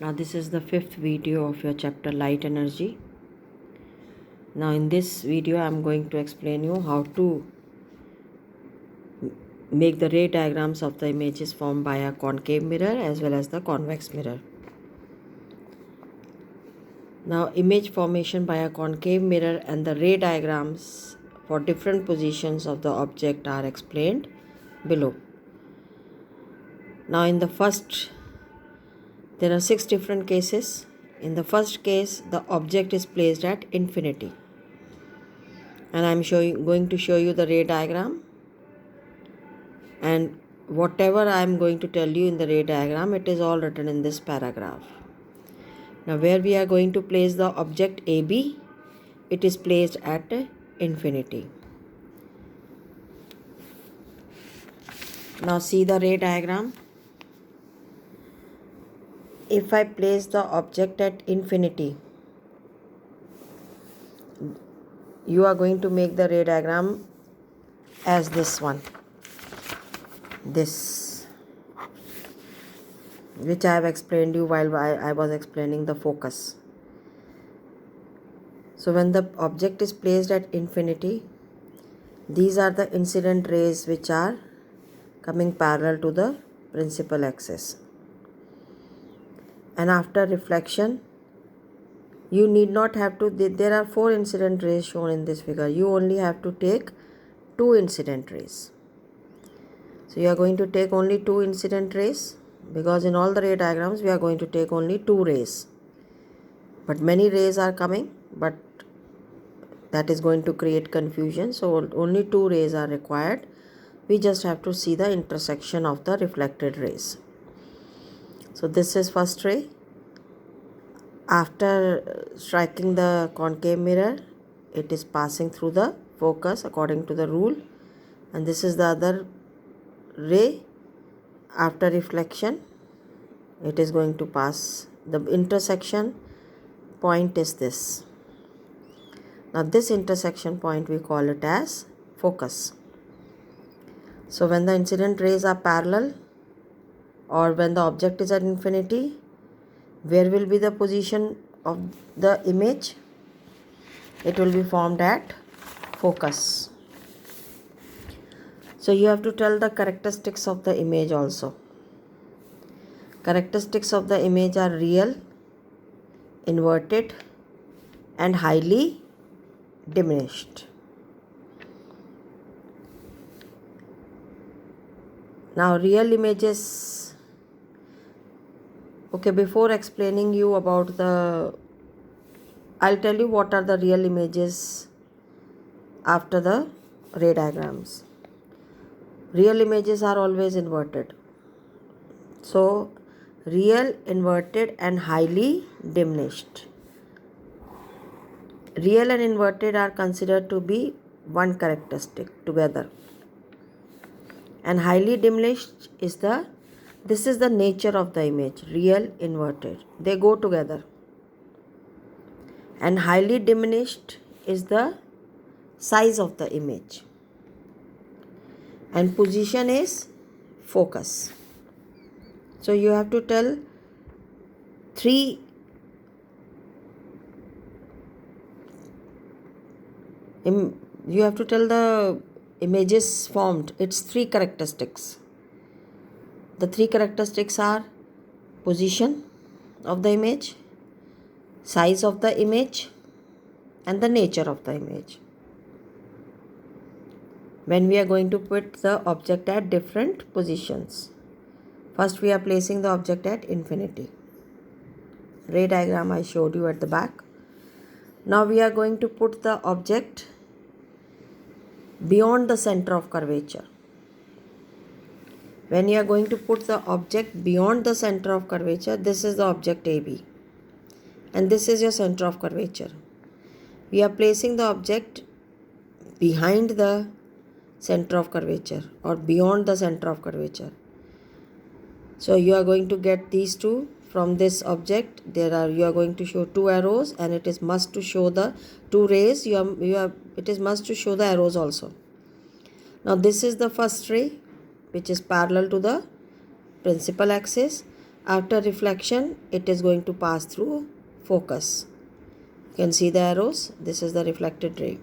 Now this is the fifth video of your chapter Light Energy. Now in this video I am going to explain you how to make the ray diagrams of the images formed by a concave mirror as well as the convex mirror. Now image formation by a concave mirror and the ray diagrams for different positions of the object are explained below. Now in the first, there are 6 different cases. In the first case, the object is placed at infinity. And I am going to show you the ray diagram. And whatever I am going to tell you in the ray diagram, it is all written in this paragraph. Now where we are going to place the object AB, it is placed at infinity. Now see the ray diagram. If I place the object at infinity, you are going to make the ray diagram as this one. This, which I have explained you while I was explaining the focus. So when the object is placed at infinity, these are the incident rays which are coming parallel to the principal axis. And after reflection, you need not have to, there are 4 incident rays shown in this figure. You only have to take 2 incident rays. So you are going to take only 2 incident rays, because in all the ray diagrams we are going to take only 2 rays. But many rays are coming, but that is going to create confusion. So only 2 rays are required. We just have to see the intersection of the reflected rays. So this is first ray. After striking the concave mirror, it is passing through the focus according to the rule. And this is the other ray. After reflection, it is going to pass. The intersection point is this. Now this intersection point we call it as focus. So when the incident rays are parallel, or when the object is at infinity, where will be the position of the image? It will be formed at focus. So you have to tell the characteristics of the image also. Characteristics of the image are real, inverted, and highly diminished. Now real images. Okay, before explaining you about I'll tell you what are the real images after the ray diagrams. Real images are always inverted. So, real, inverted, and highly diminished. Real and inverted are considered to be one characteristic together. And highly diminished is this is the nature of the image, real, inverted. They go together. And highly diminished is the size of the image. And position is focus. So you have to tell 3 you have to tell the images formed. It's 3 characteristics. The 3 characteristics are position of the image, size of the image, and the nature of the image. When we are going to put the object at different positions. First we are placing the object at infinity. Ray diagram I showed you at the back. Now we are going to put the object beyond the center of curvature. When you are going to put the object beyond the center of curvature, this is the object AB. And this is your center of curvature. We are placing the object behind the center of curvature or beyond the center of curvature. So you are going to get these 2 from this object. You are going to show 2 arrows, and it is must to show the 2 rays. It is must to show the arrows also. Now this is the first ray, which is parallel to the principal axis. After reflection, it is going to pass through focus. You can see the arrows. This is the reflected ray.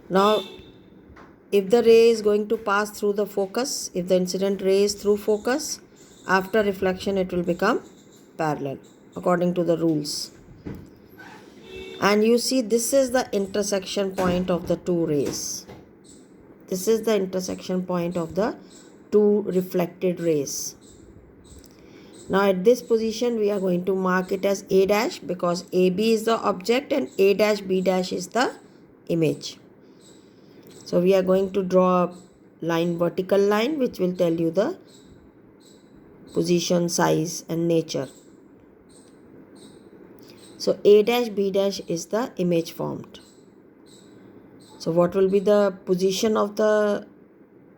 Now, if the ray is going to pass through the focus, if the incident ray is through focus, after reflection it will become parallel according to the rules. And you see, this is the intersection point of the two rays. This is the intersection point of the two reflected rays. Now at this position we are going to mark it as A dash, because AB is the object and A dash B dash is the image. So we are going to draw a line, vertical line, which will tell you the position, size and nature. So A dash B dash is the image formed. So what will be the position of the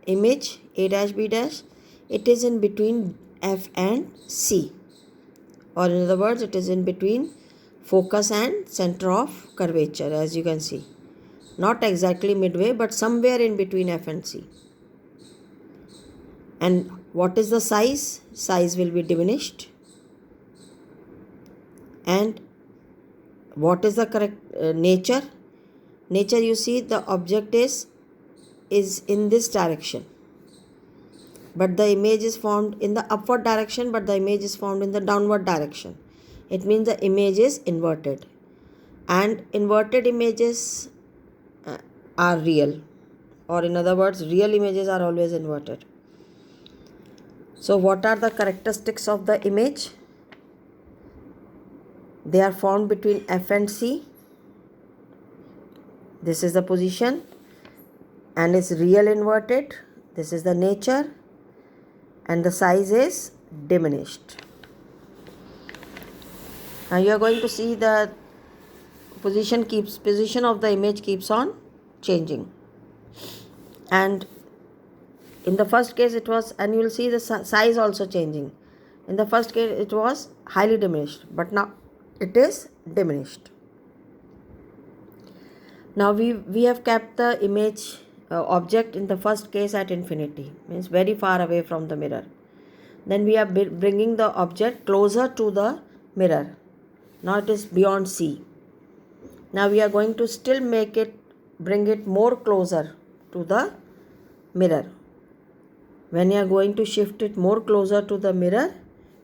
image A dash B dash? It is in between F and C, or in other words, it is in between focus and center of curvature, as you can see. Not exactly midway, but somewhere in between F and C. And what is the size? Size will be diminished. And what is the correct nature? Nature, you see, the object is in this direction, but the image is formed in the upward direction, but the image is formed in the downward direction. It means the image is inverted, and inverted images are real, or in other words, real images are always inverted. So what are the characteristics of the image? They are formed between F and C. This is the position, and it's real inverted. This is the nature, and the size is diminished. Now you are going to see the position of the image keeps on changing. And in the first case it was, and you will see the size also changing. In the first case it was highly diminished, but now it is diminished. Now we have kept the image object in the first case at infinity, means very far away from the mirror. Then we are bringing the object closer to the mirror. Now it is beyond C. Now we are going to still bring it more closer to the mirror. When you are going to shift it more closer to the mirror,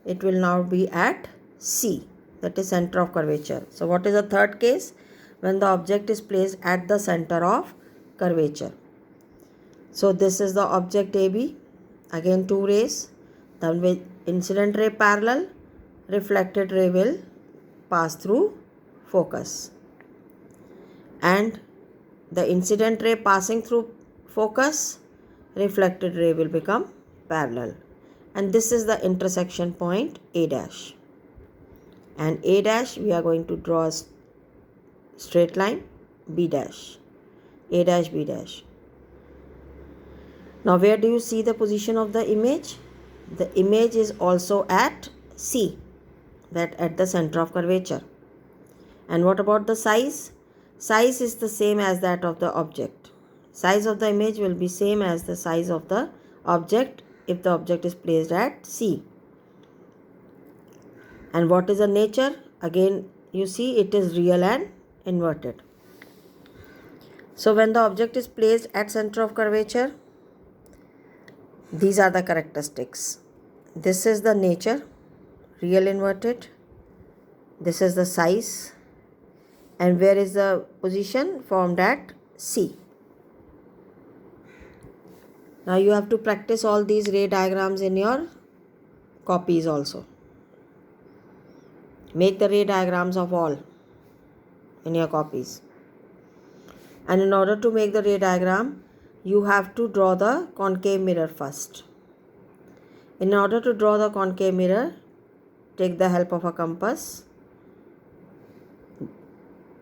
it will now be at C, that is center of curvature. So what is the third case? When the object is placed at the center of curvature. So this is the object AB, again two rays, the incident ray parallel, reflected ray will pass through focus, and the incident ray passing through focus, reflected ray will become parallel, and this is the intersection point A dash. And A dash, we are going to draw a straight line, B dash, A dash B dash. Now where do you see the position of the image? The image is also at C, that at the center of curvature. And what about the size? Size is the same as that of the object. Size of the image will be same as the size of the object if the object is placed at C. And what is the nature? Again, you see it is real and inverted. So when the object is placed at center of curvature, these are the characteristics. This is the nature, real inverted. This is the size. And where is the position? Formed at C. Now you have to practice all these ray diagrams in your copies also. Make the ray diagrams of all in your copies. And in order to make the ray diagram, you have to draw the concave mirror first. In order to draw the concave mirror, take the help of a compass.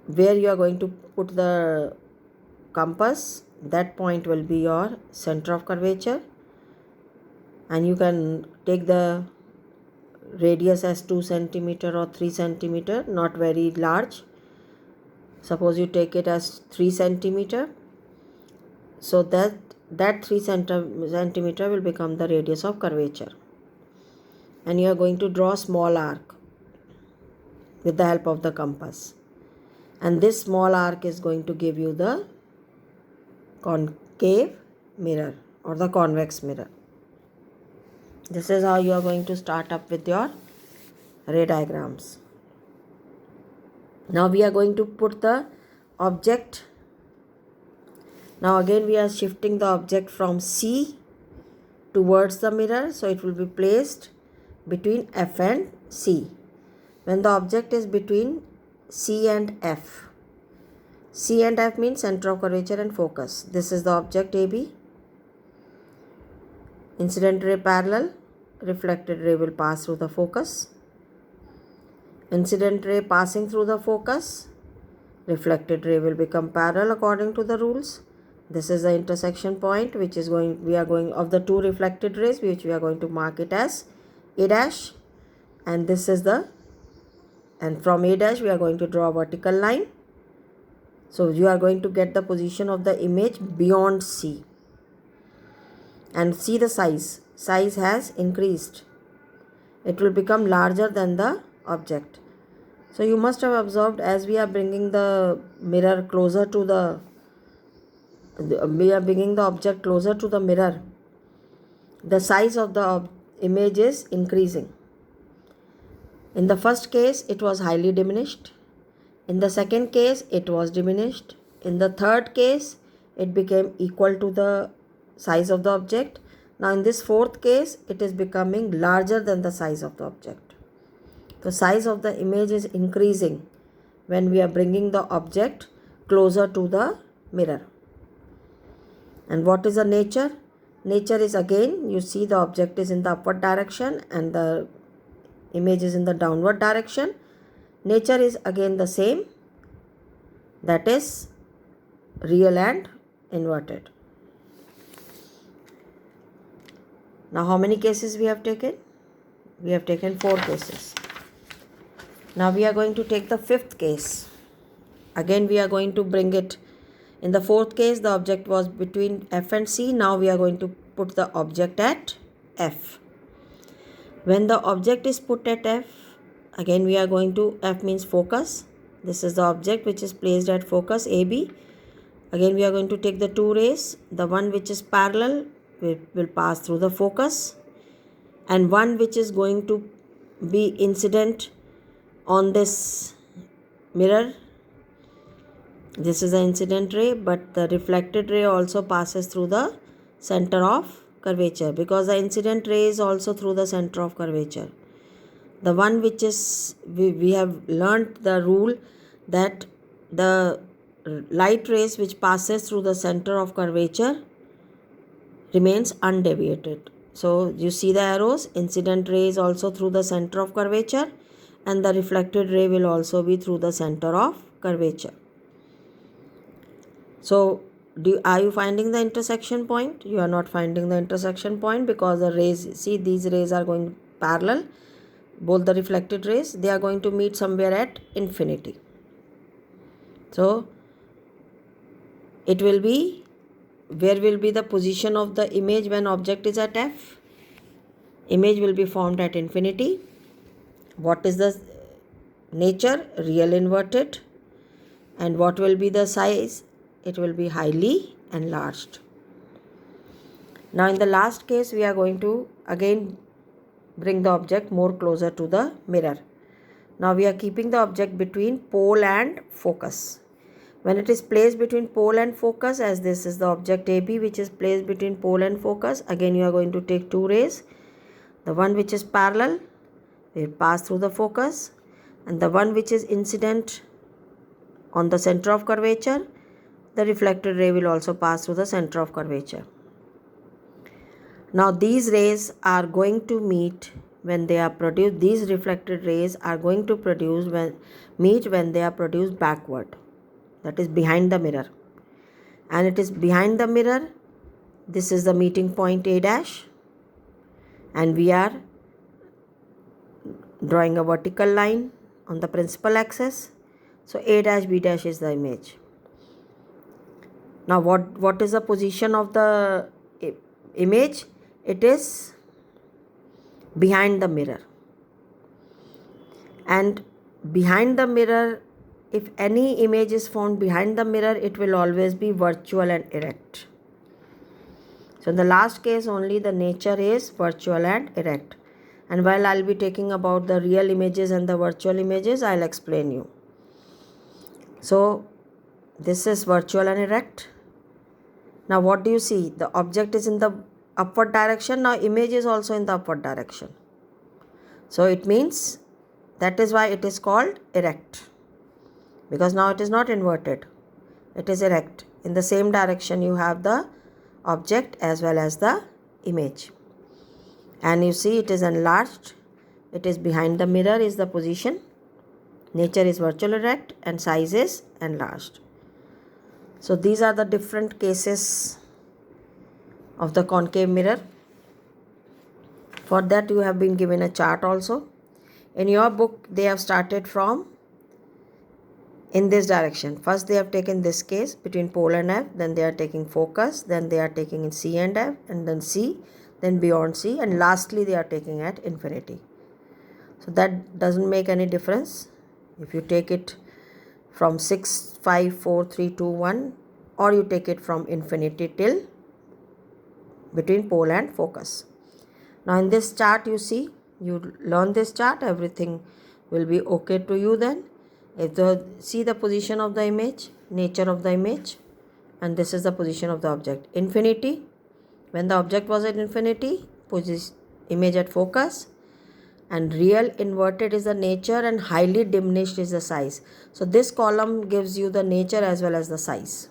Where you are going to put the compass, that point will be your center of curvature, and you can take the radius as 2 centimeter or 3 centimeter, not very large. Suppose you take it as 3 centimeter. So that 3 centimeter will become the radius of curvature. and you are going to draw a small arc with the help of the compass, and this small arc is going to give you the concave mirror or the convex mirror. This is how you are going to start up with your ray diagrams. Now we are going to put the object. Now again we are shifting the object from C towards the mirror, so it will be placed between F and C. When the object is between C and F, C and F means center of curvature and focus. This is the object AB. Incident ray parallel, reflected ray will pass through the focus. Incident ray passing through the focus, reflected ray will become parallel according to the rules. This is the intersection point which is we are going of the two reflected rays, which we are going to mark it as A dash, and this is and from A dash we are going to draw a vertical line. So you are going to get the position of the image beyond C, and see the size has increased. It will become larger than the object. So you must have observed, as we are bringing the mirror closer to we are bringing the object closer to the mirror, the size of the image is increasing. In the first case it was highly diminished, in the second case it was diminished, in the third case it became equal to the size of the object. Now in this fourth case it is becoming larger than the size of the object. The size of the image is increasing when we are bringing the object closer to the mirror. And what is the nature? Nature is, again, you see the object is in the upward direction and the image is in the downward direction. Nature is again the same, that is real and inverted. Now how many cases we have taken? We have taken 4 cases. Now we are going to take the 5th case. Again we are going to bring it. In the 4th case, the object was between F and C. Now we are going to put the object at F. When the object is put at F, again we are going to, F means focus. This is the object which is placed at focus AB. Again we are going to take the 2 rays. The one which is parallel will pass through the focus, and one which is going to be incident on this mirror. This is the incident ray, but the reflected ray also passes through the center of curvature, because the incident ray is also through the center of curvature. The one which is, we have learnt the rule that the light rays which passes through the center of curvature remains undeviated. So you see the arrows, incident ray is also through the center of curvature, and the reflected ray will also be through the center of curvature. So are you finding the intersection point? You are not finding the intersection point, because the rays, see, these rays are going parallel, both the reflected rays, they are going to meet somewhere at infinity. So it will be, where will be the position of the image when object is at F? Image will be formed at infinity. What is the nature? Real inverted. And what will be the size? It will be highly enlarged. Now in the last case, we are going to again bring the object more closer to the mirror. Now we are keeping the object between pole and focus. When it is placed between pole and focus, as this is the object AB which is placed between pole and focus, again you are going to take 2 rays. The one which is parallel will pass through the focus, and the one which is incident on the center of curvature, the reflected ray will also pass through the center of curvature. Now these rays are going to meet when they are produced. These reflected rays are going to meet when they are produced backward, that is behind the mirror. And it is behind the mirror. This is the meeting point A dash, and we are drawing a vertical line on the principal axis. So A dash B dash is the image. Now what is the position of the image? It is behind the mirror. And behind the mirror, if any image is found behind the mirror, it will always be virtual and erect. So in the last case only the nature is virtual and erect. And while I'll be taking about the real images and the virtual images, I'll explain you. So this is virtual and erect. Now what do you see? The object is in the upward direction. Now image is also in the upward direction. So it means that is why it is called erect. Because now it is not inverted. It is erect. In the same direction you have the object as well as the image. And you see it is enlarged. It is behind the mirror is the position. Nature is virtual erect and size is enlarged. So these are the different cases of the concave mirror. For that you have been given a chart also. In your book they have started from in this direction. First they have taken this case between pole and F, then they are taking focus, then they are taking in C and F, and then C, then beyond C, and lastly they are taking at infinity. So that doesn't make any difference if you take it from 6, 5, 4, 3, 2, 1, or you take it from infinity till between pole and focus. Now in this chart you see, you learn this chart, everything will be okay to you then. If see the position of the image, nature of the image, and this is the position of the object. Infinity, when the object was at infinity, image at focus, and real inverted is the nature and highly diminished is the size. So this column gives you the nature as well as the size.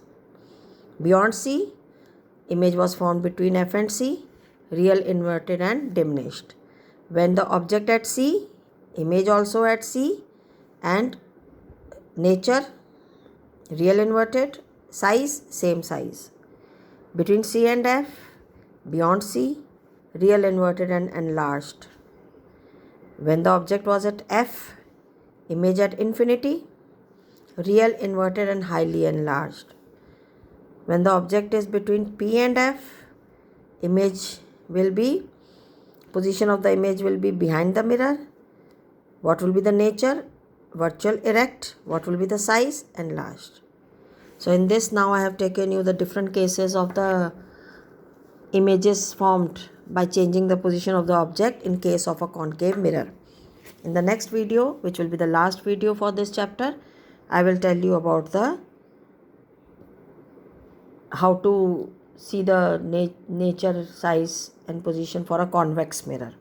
Beyond C, image was found between F and C, real inverted and diminished. When the object at C, image also at C, and nature, real inverted, size, same size. Between C and F, beyond C, real inverted and enlarged. When the object was at F, image at infinity, real inverted and highly enlarged. When the object is between P and F, image will be, position of the image will be behind the mirror. What will be the nature? Virtual erect. What will be the size? Enlarged. So in this now I have taken you the different cases of the images formed by changing the position of the object in case of a concave mirror. In the next video, which will be the last video for this chapter, I will tell you about the how to see the nature, size and position for a convex mirror.